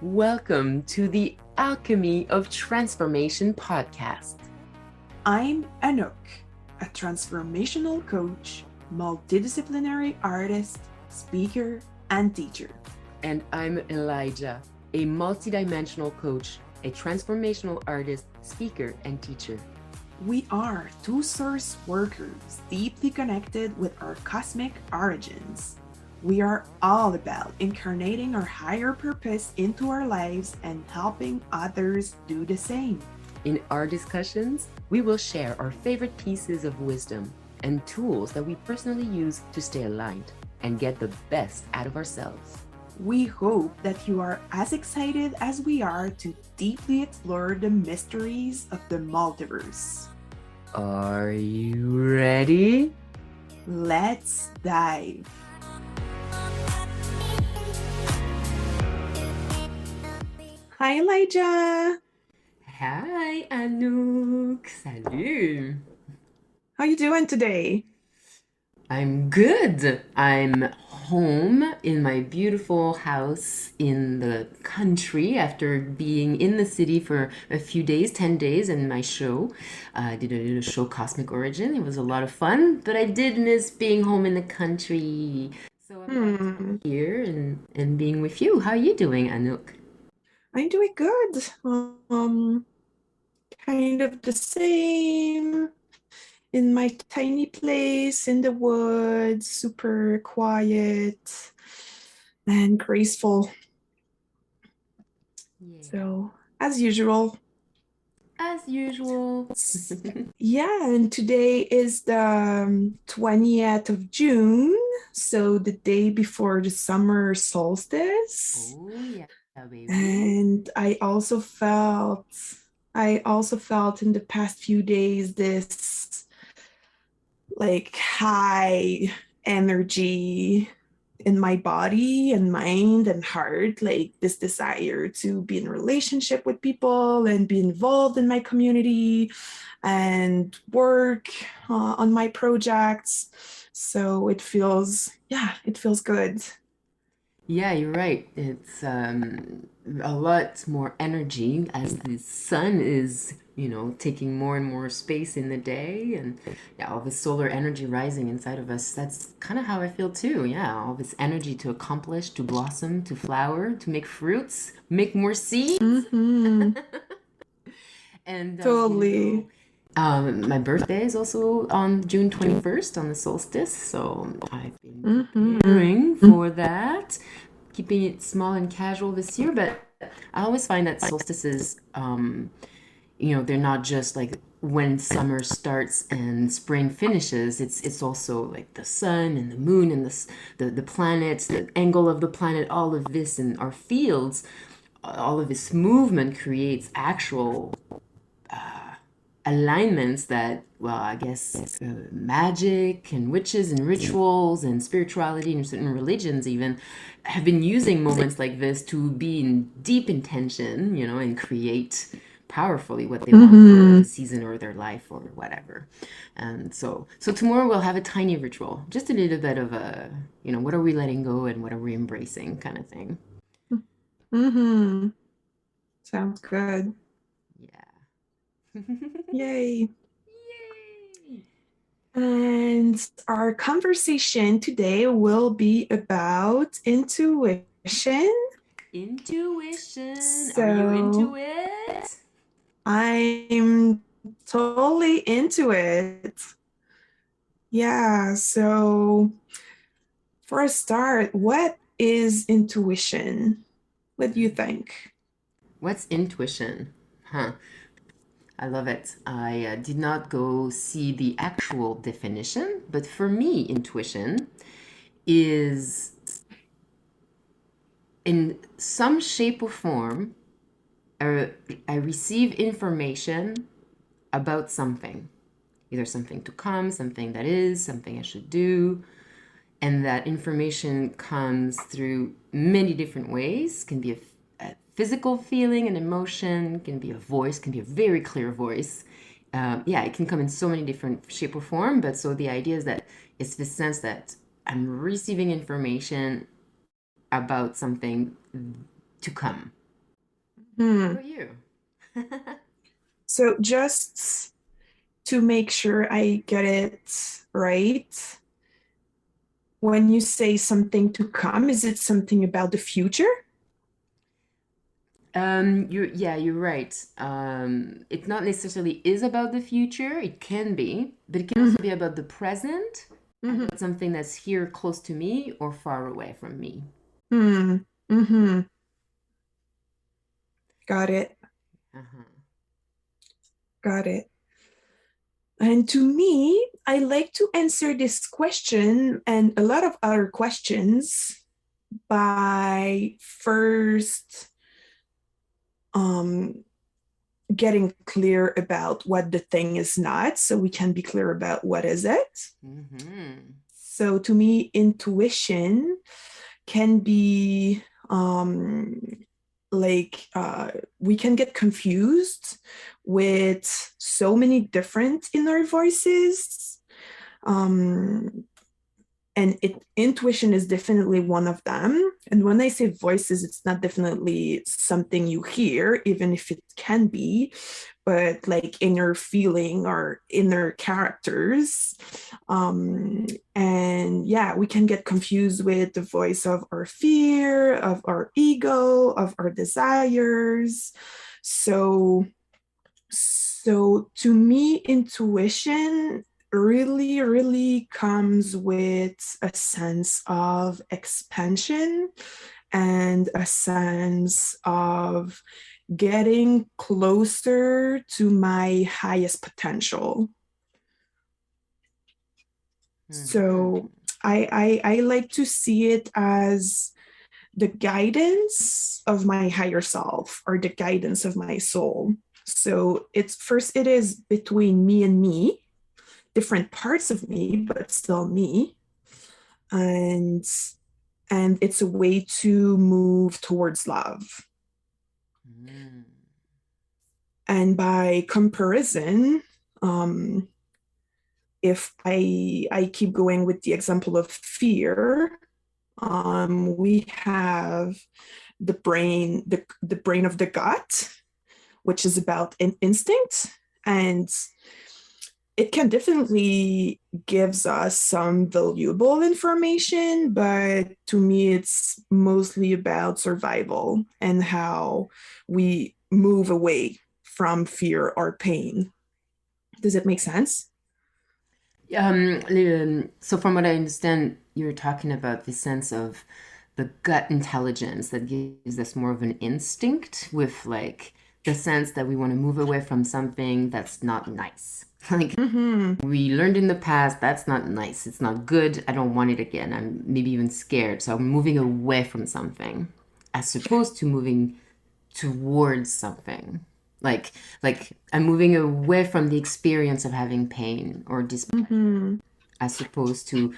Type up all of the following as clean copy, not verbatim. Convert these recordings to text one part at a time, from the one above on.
Welcome to the Alchemy of Transformation podcast. I'm Anouk, a transformational coach, multidisciplinary artist, speaker, and teacher. And I'm Elijah, a multidimensional coach, a transformational artist, speaker, and teacher. We are two source workers deeply connected with our cosmic origins. We are all about incarnating our higher purpose into our lives and helping others do the same. In our discussions, we will share our favorite pieces of wisdom and tools that we personally use to stay aligned and get the best out of ourselves. We hope that you are as excited as we are to deeply explore the mysteries of the multiverse. Are you ready? Let's dive. Hi Elijah. Hi Anouk. Salut. How you doing today? I'm good. I'm home in my beautiful house in the country after being in the city for a few days, 10 days, in my show. I did a show, Cosmic Origin. It was a lot of fun, but I did miss being home in the country. So I'm glad to be here and being with you. How are you doing, Anouk? I'm doing good. Kind of the same. In my tiny place in the woods, super quiet and graceful. Yeah. So, as usual. As usual. Yeah, and today is the 20th of June, so the day before the summer solstice. Oh, yeah, baby. And I also felt in the past few days this like high energy in my body and mind and heart, like this desire to be in a relationship with people and be involved in my community and work on my projects. So it feels good. Yeah, you're right. It's a lot more energy as the sun is, taking more and more space in the day, and yeah, all this solar energy rising inside of us. That's kind of how I feel too. Yeah, all this energy to accomplish, to blossom, to flower, to make fruits, make more seeds. Mm-hmm. And Totally. my birthday is also on June 21st on the solstice, so I've been Mm-hmm. preparing for that, keeping it small and casual this year. But I always find that solstices, they're not just like when summer starts and spring finishes. It's also like the sun and the moon and the planets, the angle of the planet, all of this and our fields, all of this movement creates actual alignments that, well, I guess magic and witches and rituals and spirituality and certain religions even have been using moments like this to be in deep intention, and create powerfully what they want for the season or their life or whatever. And so tomorrow we'll have a tiny ritual, just a little bit of a, what are we letting go and what are we embracing kind of thing. Mm-hmm. Sounds good. Yeah. Yay. Yay! And our conversation today will be about intuition. Intuition. So, Are you into it? I'm totally into it. Yeah, so for a start, what is intuition? What do you think? What's intuition? Huh. I love it. I did not go see the actual definition, but for me, intuition is in some shape or form, I receive information about something, either something to come, something that is, something I should do. And that information comes through many different ways. Can be a physical feeling, an emotion, can be a voice, can be a very clear voice. Yeah, it can come in so many different shape or form. But so the idea is that it's the sense that I'm receiving information about something to come. What Hmm. about you? So just to make sure I get it right, when you say something to come, is it something about the future? You're right. It's not necessarily is about the future. It can be, but it can also Mm-hmm. be about the present, Mm-hmm. about something that's here close to me or far away from me. Hmm. Mm-hmm. Got it. Uh-huh. Got it. And to me, I like to answer this question and a lot of other questions by first um, getting clear about what the thing is not, so we can be clear about what is it. Mm-hmm. So to me, intuition can be we can get confused with so many different inner voices. Um, and intuition is definitely one of them. And when I say voices, it's not definitely something you hear, even if it can be, but like inner feeling or inner characters. And yeah, we can get confused with the voice of our fear, of our ego, of our desires. So to me, intuition really comes with a sense of expansion and a sense of getting closer to my highest potential. Mm-hmm. So I like to see it as the guidance of my higher self or the guidance of my soul. So it's first, it is between me and me, different parts of me, but still me. And it's a way to move towards love. Mm-hmm. And by comparison, um, if I keep going with the example of fear, we have the brain of the gut, which is about an instinct, and it can definitely gives us some valuable information, but to me it's mostly about survival and how we move away from fear or pain. Does it make sense? So from what I understand, you're talking about the sense of the gut intelligence that gives us more of an instinct with like the sense that we want to move away from something that's not nice. Like Mm-hmm. we learned in the past, that's not nice. It's not good. I don't want it again. I'm maybe even scared. So I'm moving away from something as opposed to moving towards something. Like like I'm moving away from the experience of having pain or disappointment Mm-hmm. as opposed to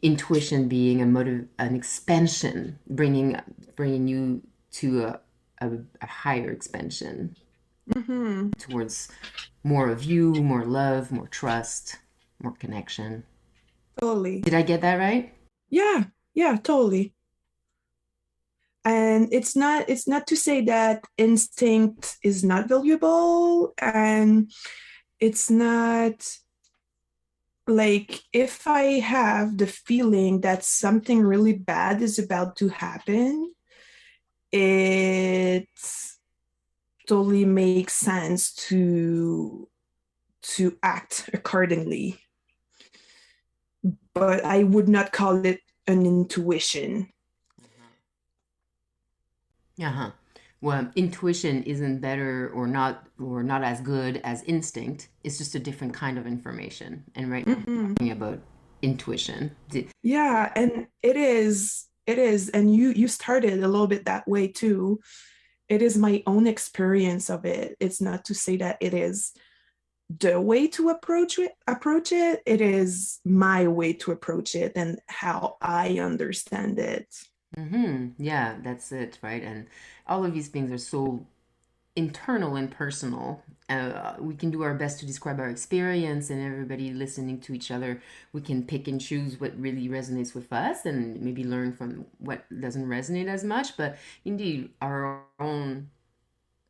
intuition being a motive, an expansion, bringing you to a higher expansion Mm-hmm. towards more of you, more love, more trust, more connection. Totally. Did I get that right? Yeah, yeah, totally. And it's not to say that instinct is not valuable, and it's not like if I have the feeling that something really bad is about to happen, it totally makes sense to act accordingly. But I would not call it an intuition. Uh-huh. Well, intuition isn't better or not as good as instinct. It's just a different kind of information. And right now we're Mm-hmm. talking about intuition. Yeah, and it is, and you started a little bit that way too. It is my own experience of it. It's not to say that it is the way to approach it. It is my way to approach it and how I understand it. Mm-hmm. Yeah, that's it, right? And all of these things are so internal and personal. We can do our best to describe our experience, and everybody listening to each other, we can pick and choose what really resonates with us and maybe learn from what doesn't resonate as much. But indeed, our own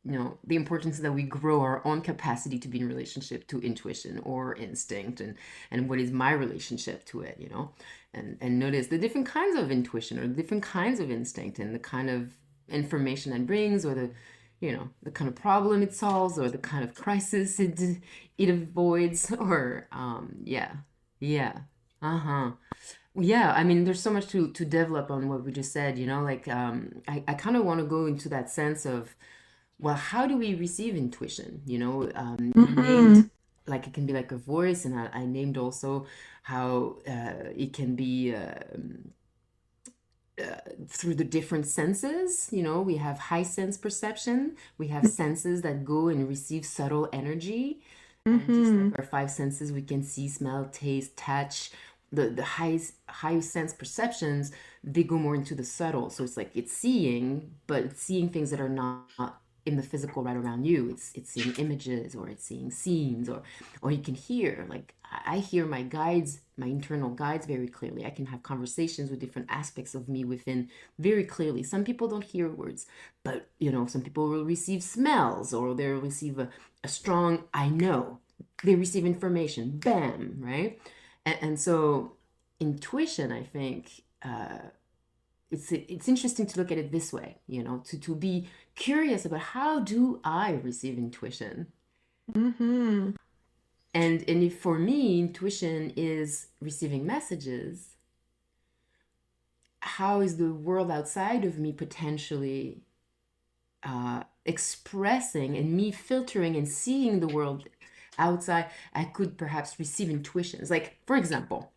the importance that we grow our own capacity to be in relationship to intuition or instinct, and what is my relationship to it, and notice the different kinds of intuition or the different kinds of instinct and the kind of information it brings, or the kind of problem it solves, or the kind of crisis it avoids, or yeah, uh-huh. Yeah, I mean, there's so much to develop on what we just said, like I kind of want to go into that sense of, well, how do we receive intuition? You named, Mm-hmm. like, it can be like a voice, and I named also how it can be through the different senses. We have high sense perception, we have senses that go and receive subtle energy. And just like Mm-hmm. our five senses, we can see, smell, taste, touch. The high sense perceptions, they go more into the subtle. So it's like it's seeing, but it's seeing things that are not in the physical right around you. It's seeing images, or it's seeing scenes, or you can hear. Like I hear my guides, my internal guides very clearly. I can have conversations with different aspects of me within very clearly. Some people don't hear words, but some people will receive smells, or they'll receive a strong I know. They receive information, bam, right? And so intuition, I think, it's interesting to look at it this way, to be curious about how do I receive intuition. Mm-hmm. And if for me intuition is receiving messages, how is the world outside of me potentially expressing, and me filtering and seeing the world outside? I could perhaps receive intuitions. Like, for example,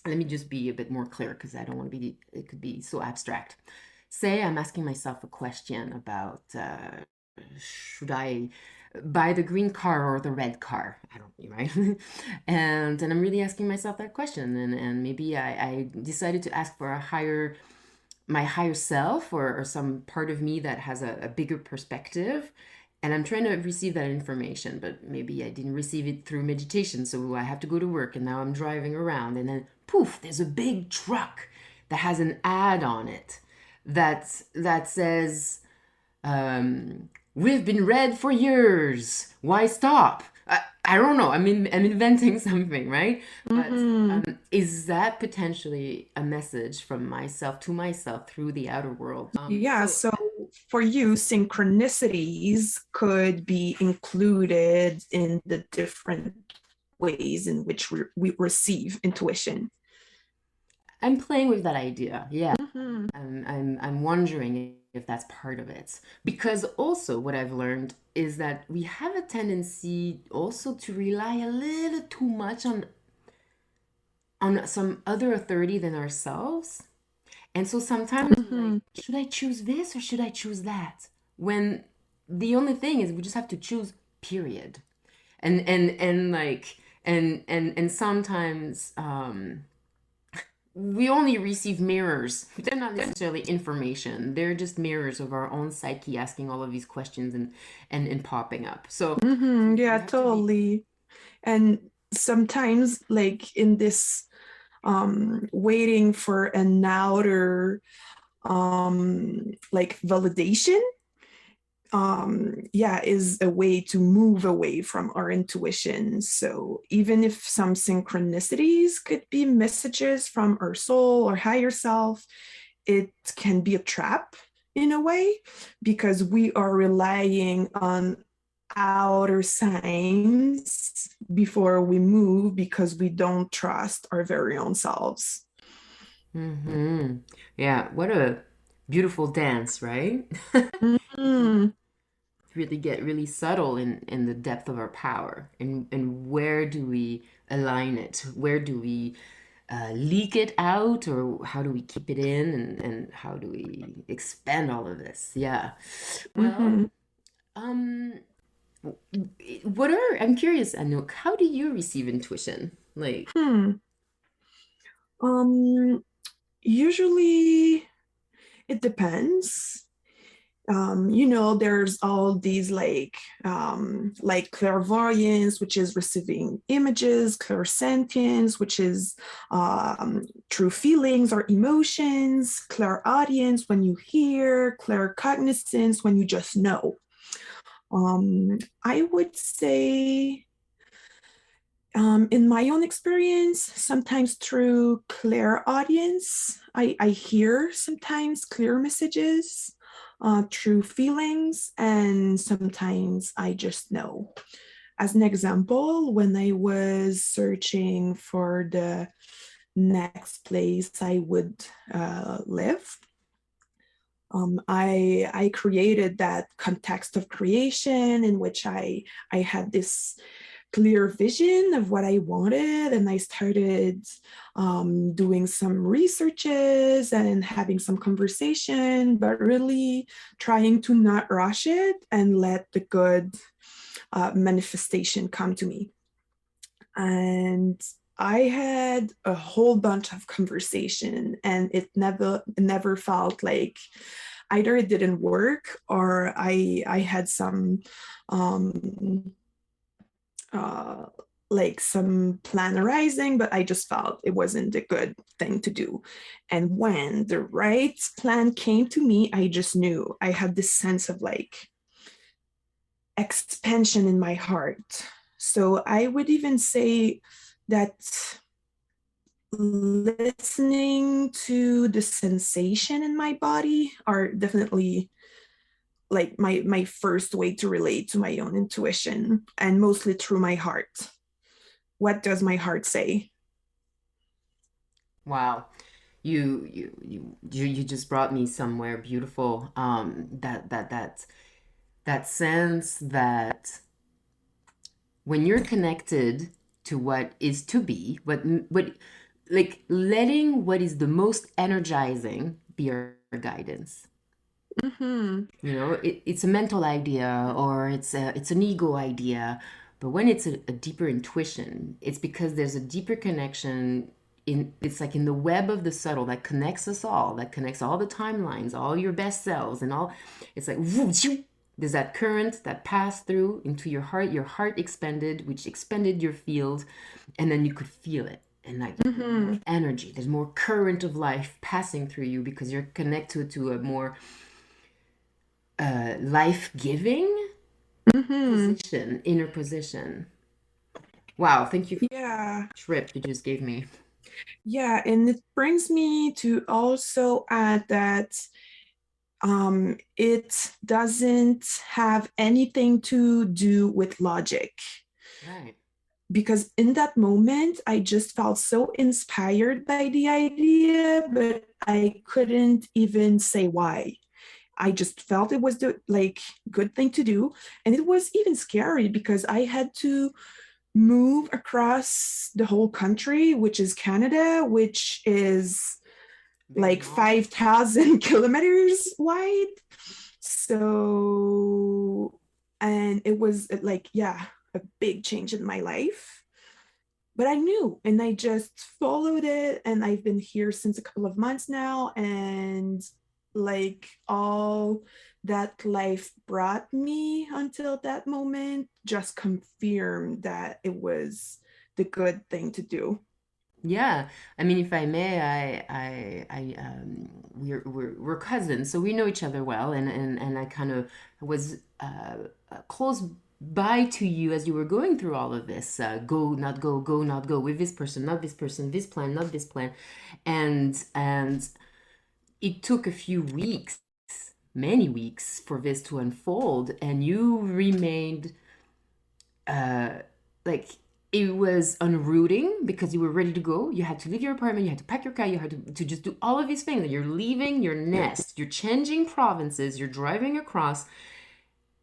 let me just be a bit more clear, because I don't want to be, it could be so abstract. Say I'm asking myself a question about should I buy the green car or the red car? I don't, right? And I'm really asking myself that question, and maybe I decided to ask for my higher self, or some part of me that has a bigger perspective, and I'm trying to receive that information, but maybe I didn't receive it through meditation, so I have to go to work, and now I'm driving around, and then poof, there's a big truck that has an ad on it that says, we've been red for years. Why stop? I don't know. I'm inventing something, right? But Mm-hmm. is that potentially a message from myself to myself through the outer world? Yeah, So so for you, synchronicities could be included in the different ways in which we receive intuition. I'm playing with that idea. Yeah. Mm-hmm. I'm wondering if that's part of it. Because also what I've learned is that we have a tendency also to rely a little too much on some other authority than ourselves. And so sometimes we're like, Mm-hmm. should I choose this or should I choose that? When the only thing is we just have to choose, period. And like and sometimes we only receive mirrors. They're not necessarily information. They're just mirrors of our own psyche asking all of these questions and popping up. So Mm-hmm. we Yeah, have to be. totally. And sometimes, like in this waiting for an outer like validation, yeah, is a way to move away from our intuition. So even if some synchronicities could be messages from our soul or higher self, it can be a trap in a way, because we are relying on outer signs before we move, because we don't trust our very own selves. Hmm. Yeah, what a beautiful dance, right? Mm-hmm. Really get really subtle in the depth of our power, and where do we align it, where do we leak it out, or how do we keep it in, and how do we expand all of this? Yeah. Well, Mm-hmm. um what are I'm curious, Anouk, how do you receive intuition? Like, Hmm. Um, Usually it depends. There's all these like clairvoyance, which is receiving images, clairsentience, which is true feelings or emotions, clairaudience when you hear, claircognizance when you just know. I would say, in my own experience, sometimes through clear audience, I hear sometimes clear messages through feelings, and sometimes I just know. As an example, when I was searching for the next place I would live, I created that context of creation in which I had this clear vision of what I wanted, and I started doing some researches and having some conversation, but really trying to not rush it and let the good manifestation come to me. And I had a whole bunch of conversation, and it never felt like either it didn't work or I had some um uh like some plan arising, but I just felt it wasn't a good thing to do. And when the right plan came to me, I just knew. I had this sense of like expansion in my heart. So I would even say that listening to the sensation in my body are definitely like my first way to relate to my own intuition, and mostly through my heart. What does my heart say? Wow. You just brought me somewhere beautiful. That sense that when you're connected to what is to be, what like letting what is the most energizing be our guidance. Mm-hmm. You know, it's a mental idea or it's an ego idea, but when it's a deeper intuition, it's because there's a deeper connection in it's like in the web of the subtle that connects us all, that connects all the timelines, all your best selves and all. It's like whoo, shoo, there's that current that passed through into your heart expanded, which expanded your field, and then you could feel it. And like Mm-hmm. energy, there's more current of life passing through you because you're connected to a more life-giving Mm-hmm. position, inner position. Wow, thank you for Yeah. the trip you just gave me. Yeah. And it brings me to also add that it doesn't have anything to do with logic. Right. Because in that moment, I just felt so inspired by the idea, but I couldn't even say why. I just felt it was the like good thing to do. And it was even scary because I had to move across the whole country, which is Canada, which is Very like long. 5,000 kilometers wide. So, and it was like, yeah, a big change in my life. But I knew, and I just followed it. And I've been here since a couple of months now. And like all that life brought me until that moment just confirmed that it was the good thing to do. Yeah, I mean, if I may, we're cousins, so we know each other well, and I kind of was close by to you as you were going through all of this. Go, not go, go, not go, with this person, this plan, not this plan, and it took a few weeks, many weeks, for this to unfold, and you remained uh, like it was unrooting because you were ready to go. You had to leave your apartment, you had to pack your car, you had to just do all of these things. You're leaving your nest, you're changing provinces, you're driving across,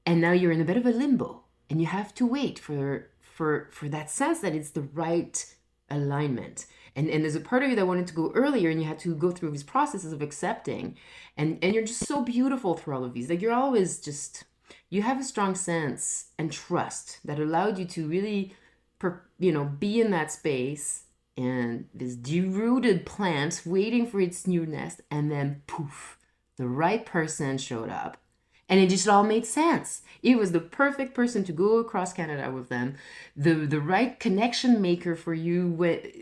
and now you're in a bit of a limbo. And you have to wait for that sense that it's the right alignment. And there's a part of you that wanted to go earlier and you had to go through these processes of accepting. And you're just so beautiful through all of these. Like you're always just you have a strong sense and trust that allowed you to really be in that space and this derooted plant waiting for its new nest, and then poof, the right person showed up and it just all made sense. It was the perfect person to go across Canada with them, the right connection maker for you,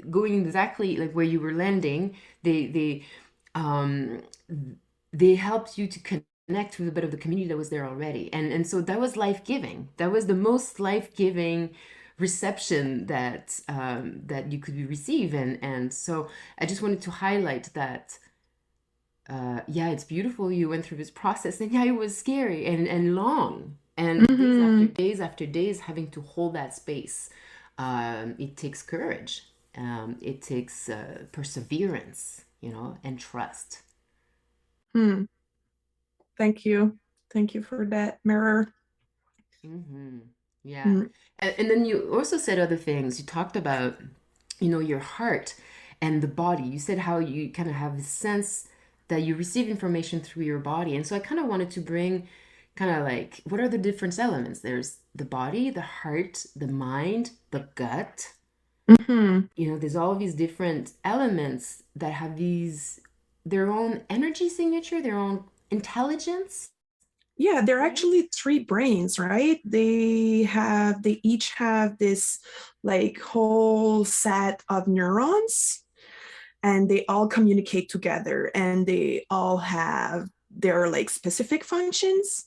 going exactly like where you were landing. They um they helped you to connect connect with a bit of the community that was there already. And so that was life-giving. That was the most life-giving reception that that you could receive. And so I just wanted to highlight that yeah, it's beautiful you went through this process, and yeah, it was scary and long, and Mm-hmm. days after days having to hold that space. It takes courage. It takes perseverance, you know, and trust. Hmm. Thank you. Thank you for that mirror. Mm-hmm. Yeah. Mm. And then you also said other things. You talked about, you know, your heart and the body. You said how you kind of have a sense that you receive information through your body. And so I kind of wanted to bring kind of like, what are the different elements? There's the body, the heart, the mind, the gut. Mm-hmm. You know, there's all these different elements that have these, their own energy signature, their own intelligence, Yeah, they're right? actually three brains, right? They each have this like whole set of neurons, and they all communicate together, and they all have their like specific functions.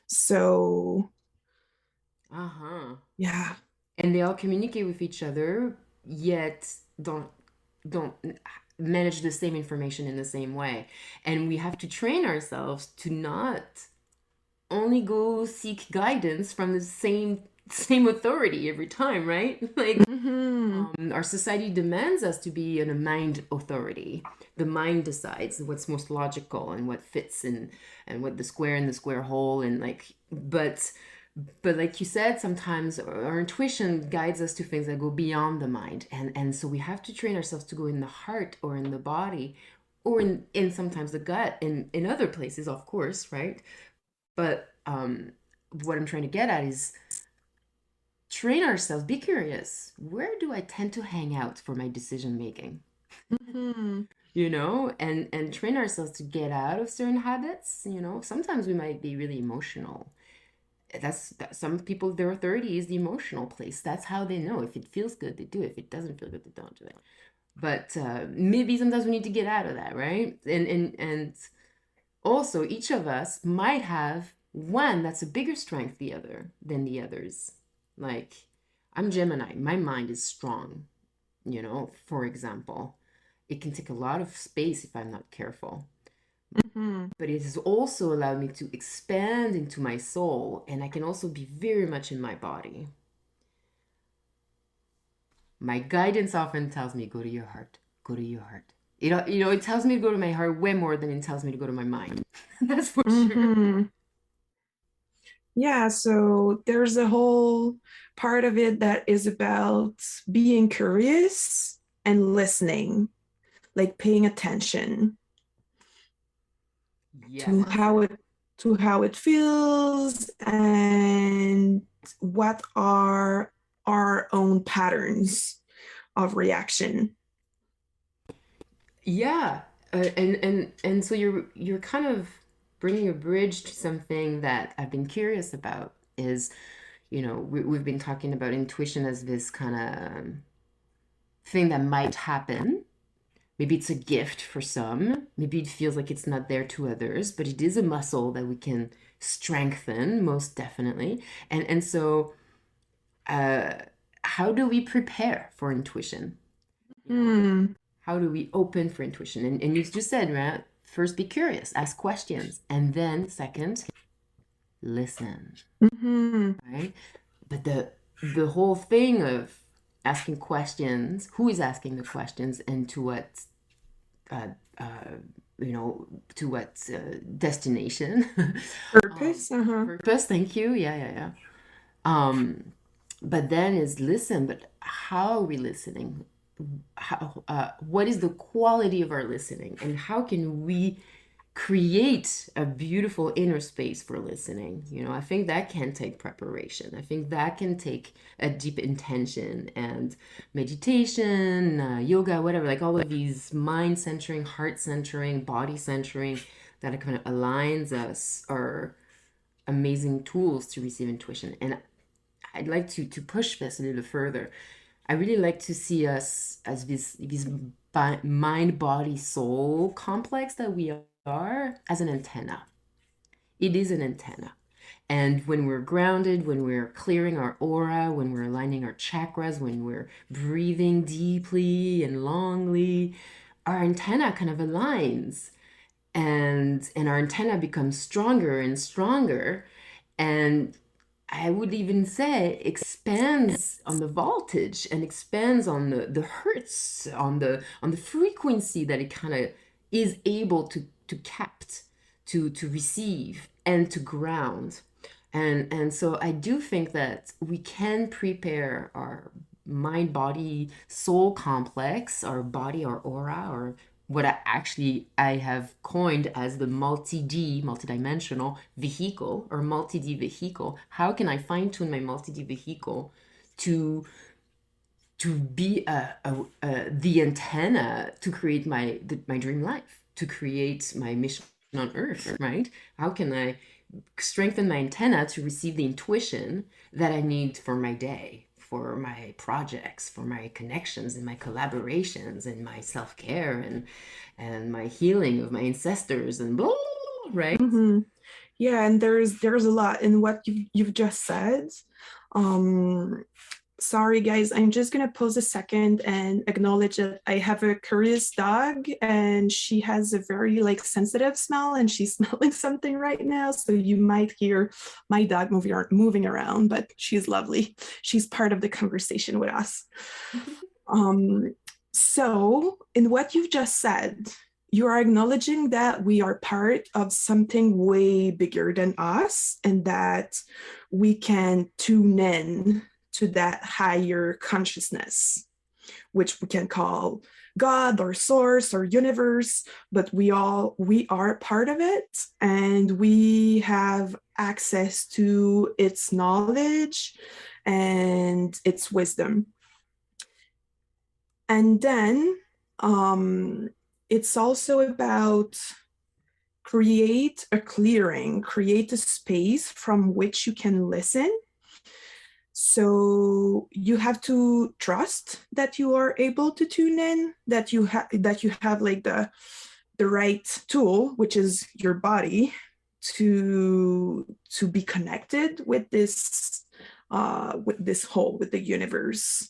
So, Uh-huh. yeah. And they all communicate with each other, yet don't manage the same information in the same way. And we have to train ourselves to not only go seek guidance from the same authority every time, right? Like Mm-hmm. our society demands us to be in a mind authority. The mind decides what's most logical and what fits and what the square in the square hole and like but like you said, sometimes our intuition guides us to things that go beyond the mind, and so we have to train ourselves to go in the heart or in the body or in sometimes the gut in other places, of course, right? But what I'm trying to get at is train ourselves, be curious, where do I tend to hang out for my decision making, Mm-hmm. you know, and train ourselves to get out of certain habits. You know, sometimes we might be really emotional. Some people, their authority is the emotional place. That's how they know. If it feels good, they do it. If it doesn't feel good, they don't do it. But maybe sometimes we need to get out of that, right? And also, each of us might have one that's a bigger strength the other than the others. Like, I'm Gemini. My mind is strong, you know, for example. It can take a lot of space if I'm not careful. Mm-hmm. But it has also allowed me to expand into my soul, and I can also be very much in my body. My guidance often tells me, go to your heart, go to your heart. You know, it tells me to go to my heart way more than it tells me to go to my mind. That's for sure. Mm-hmm. Yeah, so there's a whole part of it that is about being curious and listening, like paying attention to Yes. how it feels and what are our own patterns of reaction. Yeah, and so you're kind of bringing a bridge to something that I've been curious about is, you know, we've been talking about intuition as this kind of thing that might happen. Maybe it's a gift for some. Maybe it feels like it's not there to others, but it is a muscle that we can strengthen most definitely. And so, uh, how do we prepare for intuition? You know, Hmm. how do we open for intuition? And you just said, right? First, be curious, ask questions, and then second, listen, Mm-hmm. right? But the whole thing of asking questions, who is asking the questions, and to what, uh, uh, you know, to what destination, Purpose. Uh-huh. purpose. Thank you. Yeah, yeah, yeah. Um, but then is listen. But how are we listening? What is the quality of our listening, and how can we create a beautiful inner space for listening? You know, I think that can take preparation. I think that can take a deep intention and meditation, yoga, whatever, like all of these mind centering, heart centering, body centering that kind of aligns us are amazing tools to receive intuition. And I'd like to push this a little further. I really like to see us as this mind, body, soul complex that we are as an antenna. it is an antenna. And when we're grounded, when we're clearing our aura, when we're aligning our chakras, when we're breathing deeply and longly, our antenna kind of aligns, and our antenna becomes stronger and stronger, and I would even say expands on the voltage and expands on the hertz, on the frequency that it kind of is able to capt, to receive and to ground. And so I do think that we can prepare our mind, body, soul complex, our body, our aura, or what I have coined as the multi-D, multidimensional vehicle, or multi-D vehicle. How can I fine-tune my multi-D vehicle to be the antenna to create my dream life, to create my mission on earth, right? How can I strengthen my antenna to receive the intuition that I need for my day, for my projects, for my connections and my collaborations and my self-care and my healing of my ancestors and blah, right? Mm-hmm. Yeah, and there's a lot in what you've just said. Um, Sorry guys, I'm just gonna pause a second and acknowledge that I have a curious dog and she has a very like sensitive smell and she's smelling something right now. So you might hear my dog moving around, but she's lovely. She's part of the conversation with us. Um, so in what you've just said, you are acknowledging that we are part of something way bigger than us and that we can tune in to that higher consciousness, which we can call God or source or universe, but we are part of it and we have access to its knowledge and its wisdom. And then it's also about create a clearing, create a space from which you can listen. So you have to trust that you are able to tune in, that you have like the right tool, which is your body, to be connected with this whole, with the universe.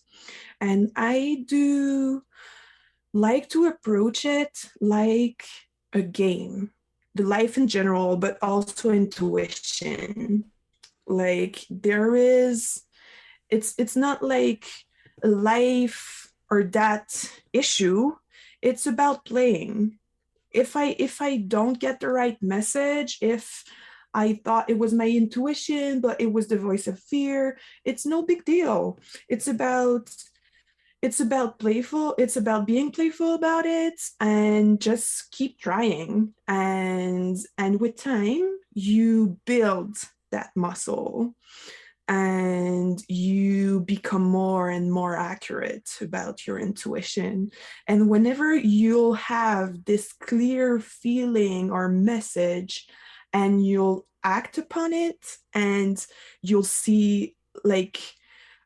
And I do like to approach it like a game, the life in general, but also intuition. Like there is, it's not like a life or that issue. It's about playing. If I don't get the right message, if I thought it was my intuition, but it was the voice of fear, it's no big deal. It's about being playful about it and just keep trying. And with time, you build that muscle and you become more and more accurate about your intuition. And whenever you'll have this clear feeling or message and you'll act upon it and you'll see like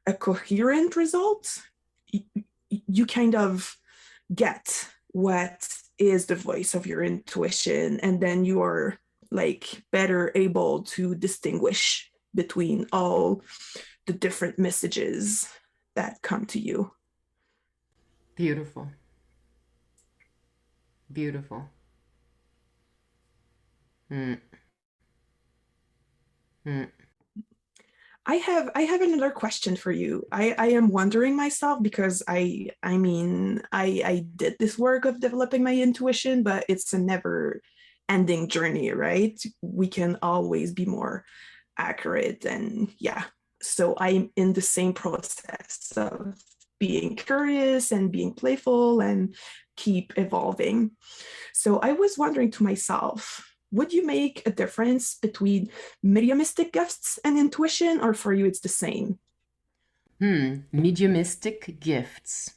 a coherent result, you kind of get what is the voice of your intuition, and then you are like better able to distinguish between all the different messages that come to you. Beautiful. Beautiful. Mm, mm. I have another question for you. I am wondering myself because I did this work of developing my intuition, but it's a never ending journey, right? We can always be more accurate, and yeah. So I'm in the same process of being curious and being playful and keep evolving. So I was wondering to myself, would you make a difference between mediumistic gifts and intuition, or for you it's the same? Mediumistic gifts.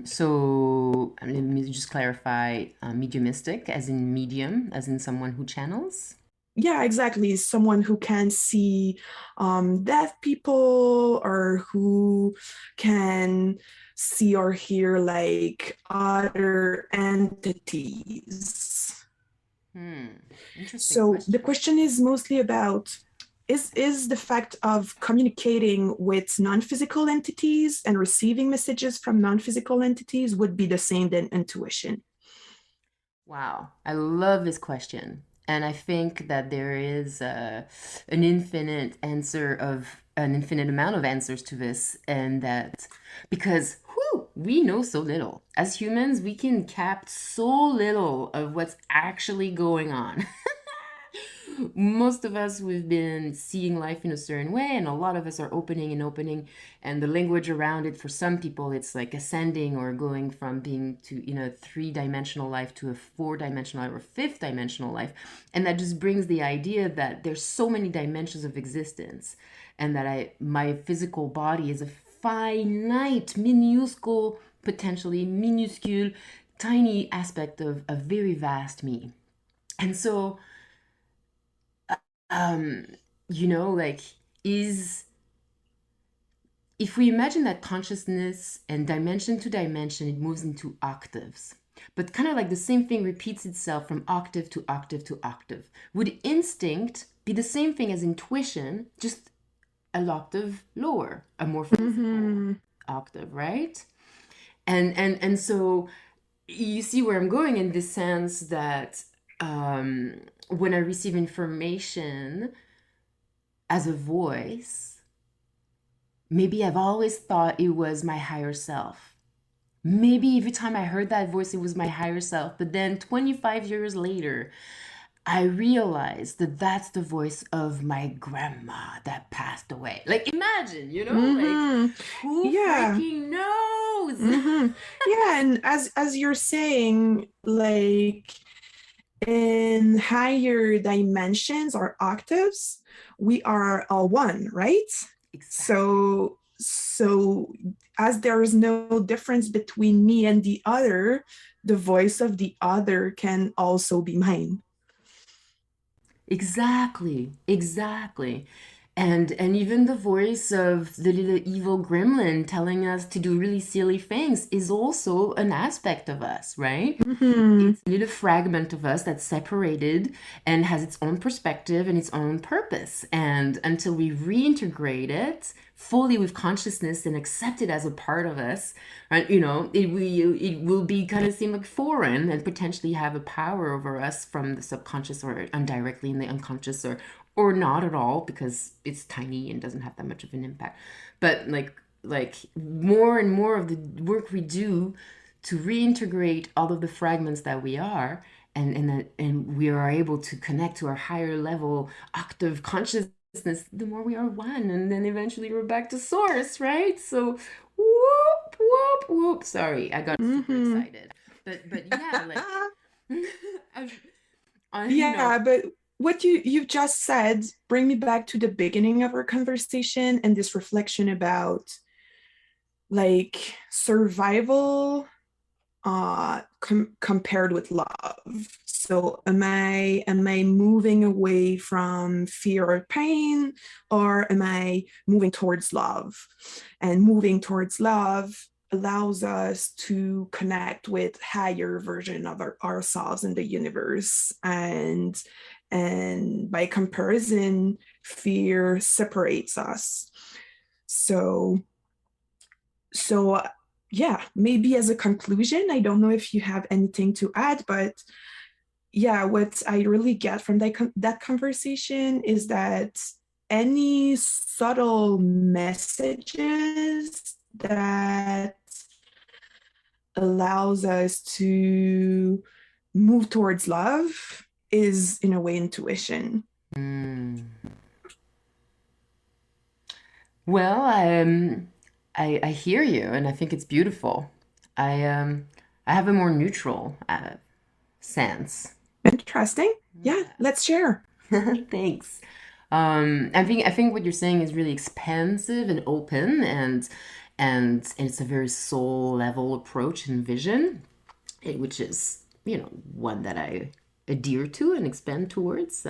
So let me just clarify, mediumistic as in medium, as in someone who channels. Yeah, exactly. Someone who can see deaf people or who can see or hear like other entities. Hmm. Interesting So the question. question is mostly about is the fact of communicating with non-physical entities and receiving messages from non-physical entities would be the same than intuition. Wow, I love this question. And I think that there is an infinite answer of an infinite amount of answers to this, and that because whew, we know so little. As humans, we can cap so little of what's actually going on. Most of us, we've been seeing life in a certain way, and a lot of us are opening and opening, and the language around it, for some people, it's like ascending or going from being to, three-dimensional life to a four-dimensional life or fifth-dimensional life. And that just brings the idea that there's so many dimensions of existence, and that my physical body is a finite, minuscule, potentially minuscule, tiny aspect of a very vast me. And so um like, is if we imagine that consciousness and dimension to dimension, it moves into octaves, but kind of like the same thing repeats itself from octave to octave to octave, would instinct be the same thing as intuition, just an octave lower, a more physical Mm-hmm. octave, right? And so you see where I'm going, in this sense that when I receive information as a voice, maybe I've always thought it was my higher self. Maybe every time I heard that voice, it was my higher self. But then 25 years later, I realized that that's the voice of my grandma that passed away. Like, imagine, like, Mm-hmm. who Yeah. freaking knows? Mm-hmm. Yeah, and as you're saying, like in higher dimensions or octaves, we are all one, right? Exactly. So as there is no difference between me and the other, the voice of the other can also be mine. Exactly, exactly. And even the voice of the little evil gremlin telling us to do really silly things is also an aspect of us, right? Mm-hmm. It's a little fragment of us that's separated and has its own perspective and its own purpose. And until we reintegrate it fully with consciousness and accept it as a part of us, right, it will be kind of seem like foreign and potentially have a power over us from the subconscious or indirectly in the unconscious, or not at all, because it's tiny and doesn't have that much of an impact. But like more and more of the work we do to reintegrate all of the fragments that we are, and we are able to connect to our higher level octave consciousness, the more we are one, and then eventually we're back to source, right? So whoop whoop whoop, sorry, I got super Mm-hmm. excited. But yeah, like I, Yeah, but what you've just said bring me back to the beginning of our conversation and this reflection about like survival compared with love. So am I moving away from fear or pain, or am I moving towards love? And moving towards love allows us to connect with higher version of ourselves in the universe, and by comparison, fear separates us. So so yeah, maybe as a conclusion, I don't know if you have anything to add, but yeah, what I really get from that conversation is that any subtle messages that allows us to move towards love is in a way intuition. mm. Well, I hear you, and I think it's beautiful. I have a more neutral sense. Interesting. Yeah, let's share. Thanks. I think what you're saying is really expansive and open, and it's a very soul level approach and vision, which is, one that I adhere to and expand towards.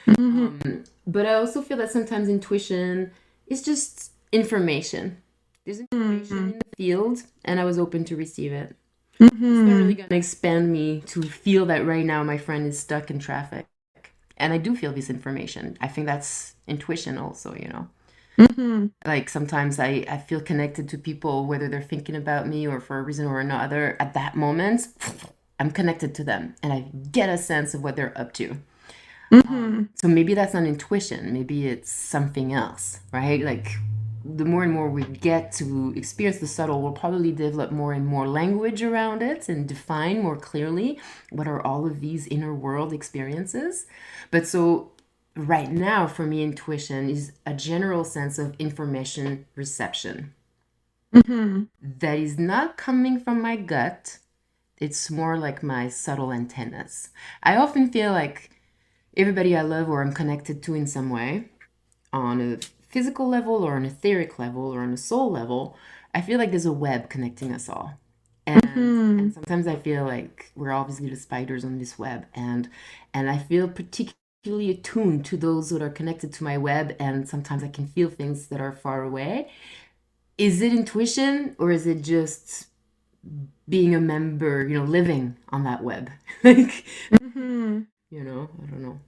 Mm-hmm. But I also feel that sometimes intuition is just information. There's information Mm-hmm. in the field, and I was open to receive it. It's not really Mm-hmm. going to expand me to feel that right now my friend is stuck in traffic. And I do feel this information. I think that's intuition also, you know. Mm-hmm. Like sometimes I feel connected to people, whether they're thinking about me or for a reason or another. At that moment, I'm connected to them and I get a sense of what they're up to. Mm-hmm. So maybe that's not intuition, maybe it's something else, right? Like the more and more we get to experience the subtle, we'll probably develop more and more language around it and define more clearly what are all of these inner world experiences. But so right now, for me, intuition is a general sense of information reception Mm-hmm. that is not coming from my gut. It's more like my subtle antennas. I often feel like everybody I love or I'm connected to in some way, on a physical level or an etheric level or on a soul level, I feel like there's a web connecting us all. And Mm-hmm. sometimes I feel like we're obviously the spiders on this web, and I feel particularly attuned to those that are connected to my web, and sometimes I can feel things that are far away. Is it intuition or is it just being a member, you know, living on that web? Like, Mm-hmm. you know, I don't know.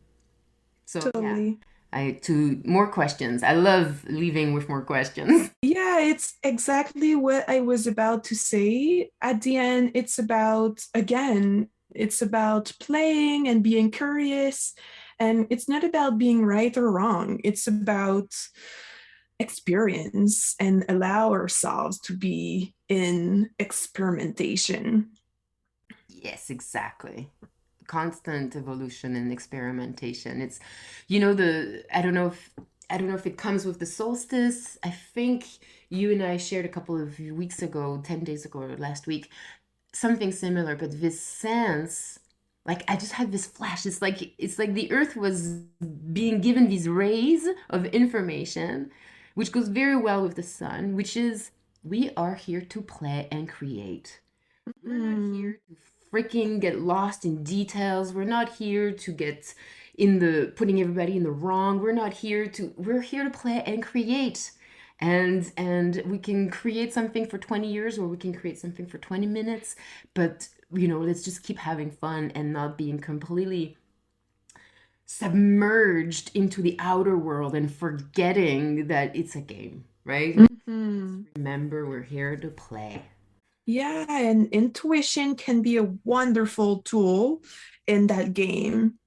So yeah, Totally. I to more questions. I love leaving with more questions. Yeah, it's exactly what I was about to say. At the end, it's about, again, it's about playing and being curious. And it's not about being right or wrong. It's about experience and allow ourselves to be in experimentation. Yes, exactly. Constant evolution and experimentation. It's, you know, the I don't know if it comes with the solstice. I think you and I shared a couple of weeks ago, 10 days ago or last week, something similar, but this sense, like I just had this flash. It's like the earth was being given these rays of information, which goes very well with the sun, which is we are here to play and create. We're not Mm, here to freaking get lost in details. We're not here to get in the putting everybody in the wrong. We're here to play and create. And we can create something for 20 years or we can create something for 20 minutes, but you know, let's just keep having fun and not being completely submerged into the outer world and forgetting that it's a game, right? Like, just mhm. remember we're here to play. Yeah, and intuition can be a wonderful tool in that game.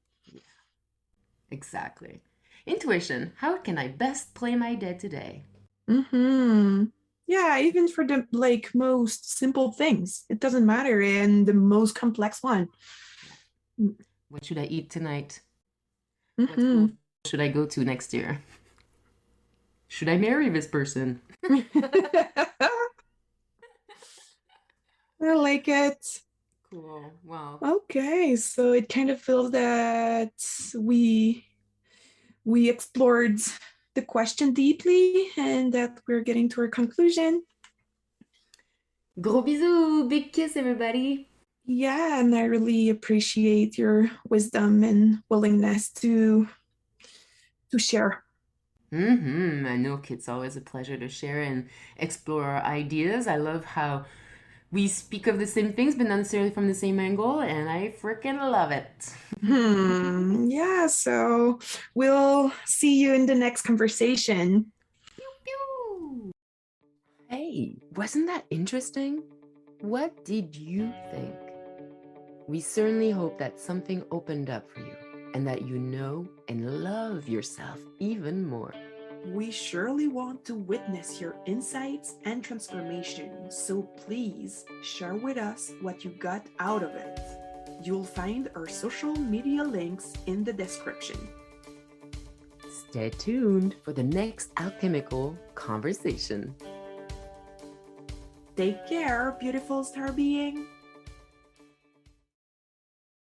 Exactly. Intuition. How can I best play my day today? Hmm. Yeah, even for the like most simple things, it doesn't matter. And the most complex one. Yeah. What should I eat tonight? What school Mm-hmm. should I go to next year? Should I marry this person? I like it. Cool. Well, Okay, so it kind of feels that we we explored the question deeply and that we're getting to our conclusion. gros bisous. Big kiss, everybody. Yeah, and I really appreciate your wisdom and willingness to share. Anouk, it's always a pleasure to share and explore our ideas. I love how we speak of the same things, but not necessarily from the same angle, and I freaking love it. Yeah, so we'll see you in the next conversation. Pew, pew. Hey, wasn't that interesting? What did you think? We certainly hope that something opened up for you and that you know and love yourself even more. We surely want to witness your insights and transformation, so please share with us what you got out of it. You'll find our social media links in the description. Stay tuned for the next alchemical conversation. Take care, beautiful star being.